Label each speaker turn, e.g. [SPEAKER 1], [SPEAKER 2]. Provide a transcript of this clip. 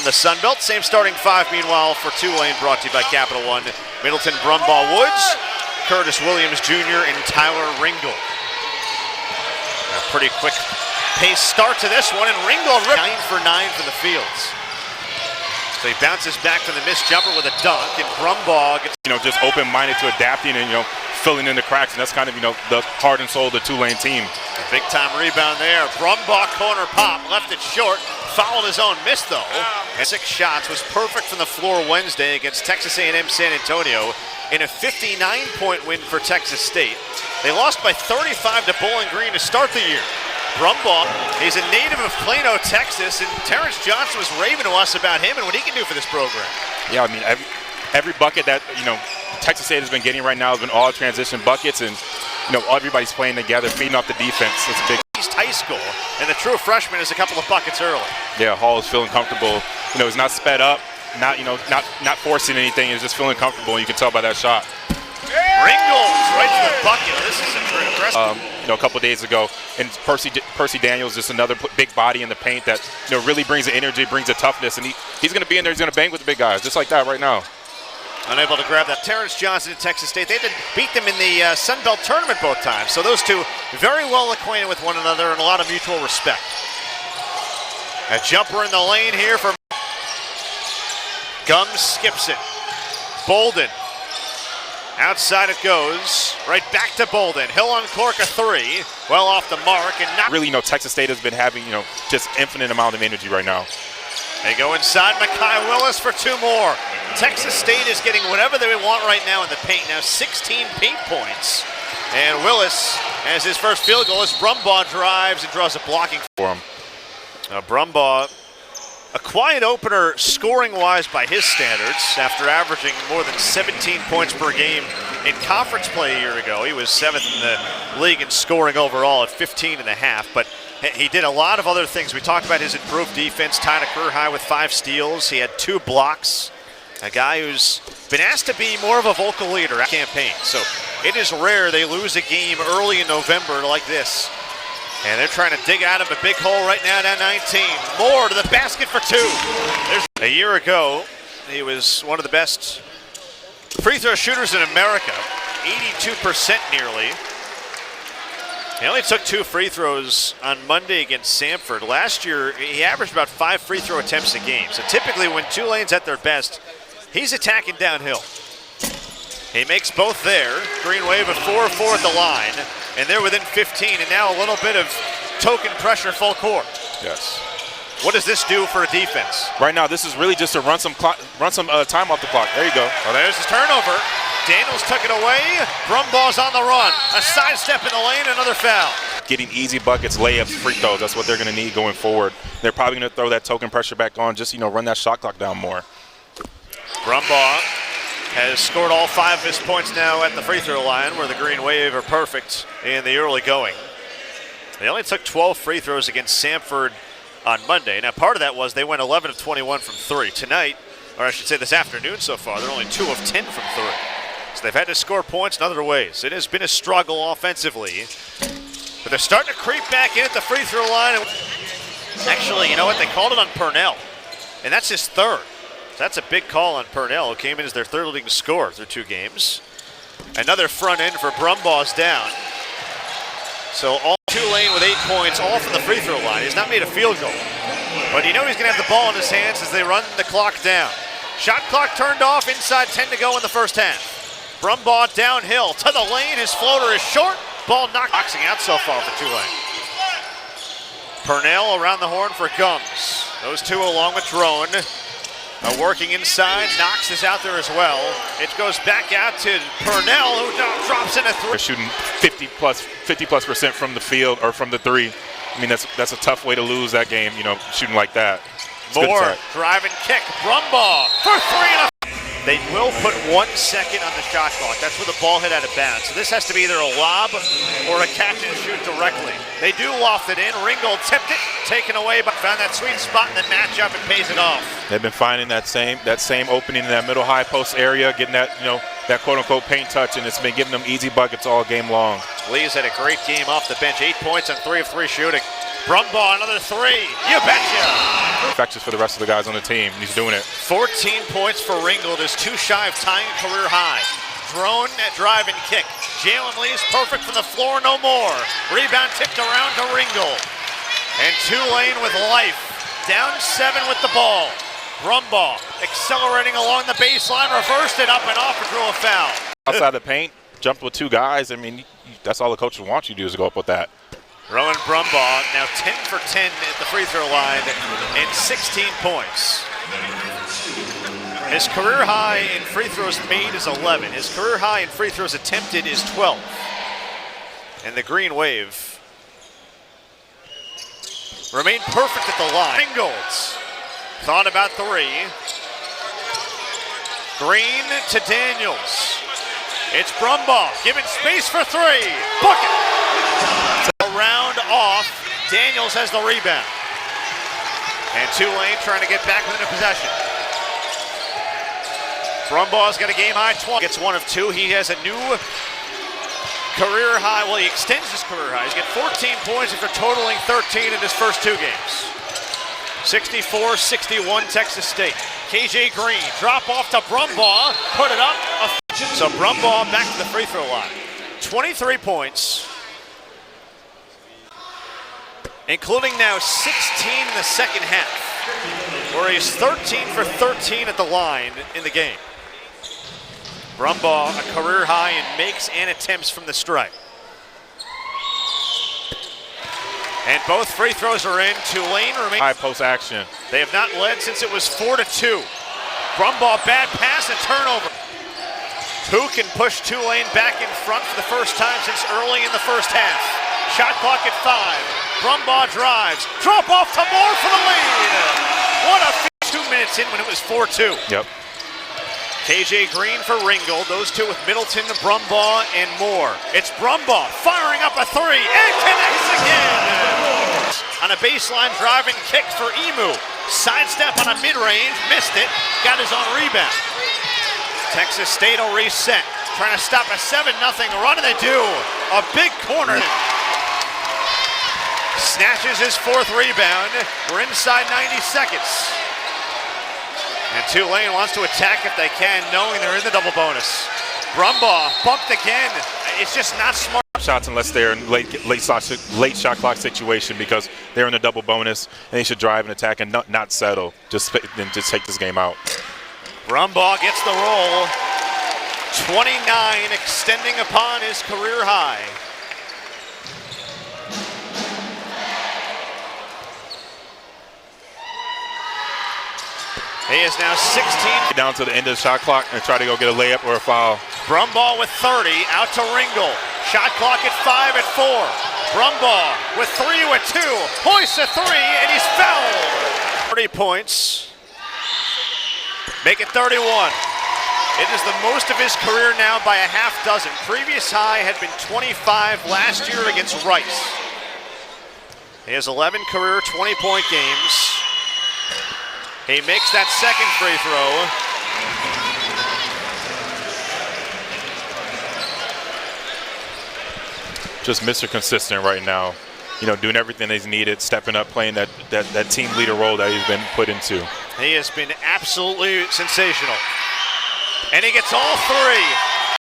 [SPEAKER 1] the Sun Belt. Same starting five, meanwhile, for Tulane, brought to you by Capital One. Middleton, Brumbaugh, Woods, Curtis Williams Jr., and Tyler Ringgold. A pretty quick pace start to this one, and Ringgold 9 for 9 for the Fields. So he bounces back from the missed jumper with a dunk, and Brumbaugh gets,
[SPEAKER 2] just open-minded to adapting and, filling in the cracks, and that's kind of, the heart and soul of the Tulane team.
[SPEAKER 1] A big-time rebound there. Brumbaugh corner pop, left it short, fouled his own miss, though. And 6 shots, was perfect from the floor Wednesday against Texas A&M San Antonio in a 59-point win for Texas State. They lost by 35 to Bowling Green to start the year. Brumbaugh, he's a native of Plano, Texas, and Terrence Johnson was raving to us about him and what he can do for this program.
[SPEAKER 2] Yeah, I mean, every bucket that, Texas State has been getting right now has been all transition buckets, and, everybody's playing together, feeding off the defense. It's big.
[SPEAKER 1] East High School, and the true freshman is a couple of buckets early.
[SPEAKER 2] Yeah, Hall is feeling comfortable. He's not sped up, not forcing anything. He's just feeling comfortable, and you can tell by that shot.
[SPEAKER 1] Ringgold's right to the bucket. This is impressive.
[SPEAKER 2] A couple of days ago, and Percy Daniels, just another big body in the paint that really brings the energy, brings the toughness, and he's going to be in there. He's going to bang with the big guys, just like that right now.
[SPEAKER 1] Unable to grab that. Terrence Johnson at Texas State. They did beat them in the Sun Belt tournament both times. So those two very well acquainted with one another and a lot of mutual respect. A jumper in the lane here for Gums, skips it. Bolden. Outside it goes. Right back to Bolden. He'll uncork a 3. Well off the mark and not
[SPEAKER 2] really. Texas State has been having just infinite amount of energy right now.
[SPEAKER 1] They go inside. Mekhi Willis for 2 more. Texas State is getting whatever they want right now in the paint. Now 16 paint points. And Willis has his first field goal as Brumbaugh drives and draws a blocking for him. Brumbaugh, a quiet opener scoring-wise by his standards after averaging more than 17 points per game in conference play a year ago. He was 7th in the league in scoring overall at 15.5, but he did a lot of other things. We talked about his improved defense, tied a career high with 5 steals. He had 2 blocks. A guy who's been asked to be more of a vocal leader at campaign. So it is rare they lose a game early in November like this. And they're trying to dig out of a big hole right now down 19. Moore to the basket for 2. A year ago, he was one of the best free throw shooters in America, 82% nearly. He only took 2 free throws on Monday against Samford. Last year, he averaged about 5 free throw attempts a game. So typically when Tulane's at their best, he's attacking downhill. He makes both there. Green Wave of 4-4 at the line, and they're within 15, and now a little bit of token pressure full court.
[SPEAKER 2] Yes.
[SPEAKER 1] What does this do for a defense?
[SPEAKER 2] Right now, this is really just to run some time off the clock. There you go.
[SPEAKER 1] Well, there's his turnover. Daniels took it away. Brumbaugh's on the run. A sidestep in the lane, another foul.
[SPEAKER 2] Getting easy buckets, layups, free throws, that's what they're going to need going forward. They're probably going to throw that token pressure back on, just, run that shot clock down more.
[SPEAKER 1] Brumbaugh has scored all 5 of his points now at the free throw line, where the Green Wave are perfect in the early going. They only took 12 free throws against Samford on Monday. Now, part of that was they went 11 of 21 from 3. Tonight, or I should say this afternoon so far, they're only 2 of 10 from 3. So they've had to score points in other ways. It has been a struggle offensively, but they're starting to creep back in at the free throw line. Actually, you know what? They called it on Purnell, and that's his 3rd. So that's a big call on Purnell, who came in as their 3rd leading scorer through 2 games. Another front end for Brumbaugh's down. So all Tulane with 8 points, all from the free throw line. He's not made a field goal, but he's going to have the ball in his hands as they run the clock down. Shot clock turned off, inside 10 to go in the first half. Brumbaugh downhill to the lane. His floater is short. Ball knocked. Boxing out so far for Tulane. Purnell around the horn for Gums. Those 2 along with Rowan. Working inside. Knox is out there as well. It goes back out to Purnell, who drops in a 3.
[SPEAKER 2] They're shooting 50+% from the field or from the 3. I mean, that's a tough way to lose that game, shooting like that.
[SPEAKER 1] Moore, drive and kick. Brumbaugh for 3. They will put 1 second on the shot clock. That's where the ball hit out of bounds. So this has to be either a lob or a catch and shoot directly. They do loft it in. Ringgold tipped it, taken away, but found that sweet spot in the matchup and pays it off.
[SPEAKER 2] They've been finding that same opening in that middle high post area, getting that that quote-unquote paint touch, and it's been giving them easy buckets all game long.
[SPEAKER 1] Lee's had a great game off the bench. 8 points on 3 of 3 shooting. Brumbaugh, another three. You betcha.
[SPEAKER 2] Infectious for the rest of the guys on the team. He's doing it.
[SPEAKER 1] 14 points for Ringgold, is too shy of tying a career high. Drone at drive and kick. Jalen Lee's perfect from the floor, no more. Rebound tipped around to Ringgold. And Tulane with life. Down 7 with the ball. Brumbaugh accelerating along the baseline, reversed it up and off and drew a foul.
[SPEAKER 2] Outside the paint, jumped with 2 guys. I mean, that's all the coaches want you to do is go up with that.
[SPEAKER 1] Rowan Brumbaugh now 10 for 10 at the free throw line and 16 points. His career high in free throws made is 11. His career high in free throws attempted is 12. And the Green Wave remained perfect at the line. Ringgold thought about 3. Green to Daniels. It's Brumbaugh giving space for 3. Bucket. Round off. Daniels has the rebound. And Tulane trying to get back within a possession. Brumbaugh's got a game high 20. Gets 1 of 2. He has a new career high. Well, he extends his career high. He's got 14 points after totaling 13 in his first 2 games. 64-61 Texas State. KJ Green drop off to Brumbaugh. Put it up. So Brumbaugh back to the free throw line. 23 points. Including now 16 in the second half, where he's 13 for 13 at the line in the game. Brumbaugh, a career high in makes and attempts from the stripe. And both free throws are in. Tulane remains
[SPEAKER 2] High post action.
[SPEAKER 1] They have not led since it was 4-2. Brumbaugh, bad pass and turnover. Who can push Tulane back in front for the first time since early in the first half? Shot clock at 5. Brumbaugh drives. Drop off to Moore for the lead. What a 2 minutes in when it was 4-2.
[SPEAKER 2] Yep.
[SPEAKER 1] KJ Green for Ringgold. Those 2 with Middleton, Brumbaugh, and Moore. It's Brumbaugh firing up a 3 and connects again. On a baseline driving kick for Emu. Sidestep on a mid-range. Missed it. Got his own rebound. Texas State will reset. Trying to stop a 7-0 run, and they do. A big corner. Snatches his 4th rebound. We're inside 90 seconds. And Tulane wants to attack if they can, knowing they're in the double bonus. Brumbaugh bumped again. It's just not smart.
[SPEAKER 2] Shots unless they're in late shot clock situation, because they're in the double bonus and they should drive and attack and not settle. Just take this game out.
[SPEAKER 1] Brumbaugh gets the roll. 29, extending upon his career high. He is now 16.
[SPEAKER 2] Down to the end of the shot clock and try to go get a layup or a foul.
[SPEAKER 1] Brumbaugh with 30, out to Ringgold. Shot clock at 5 at 4. Brumbaugh with 3 with 2. Hoists a 3 and he's fouled. 30 points. Make it 31. It is the most of his career now by a half dozen. Previous high had been 25 last year against Rice. He has 11 career 20-point games. He makes that second free throw.
[SPEAKER 2] Just Mr. Consistent right now. You know, doing everything he's needed, stepping up, playing that team leader role that he's been put into.
[SPEAKER 1] He has been absolutely sensational. And he gets all 3.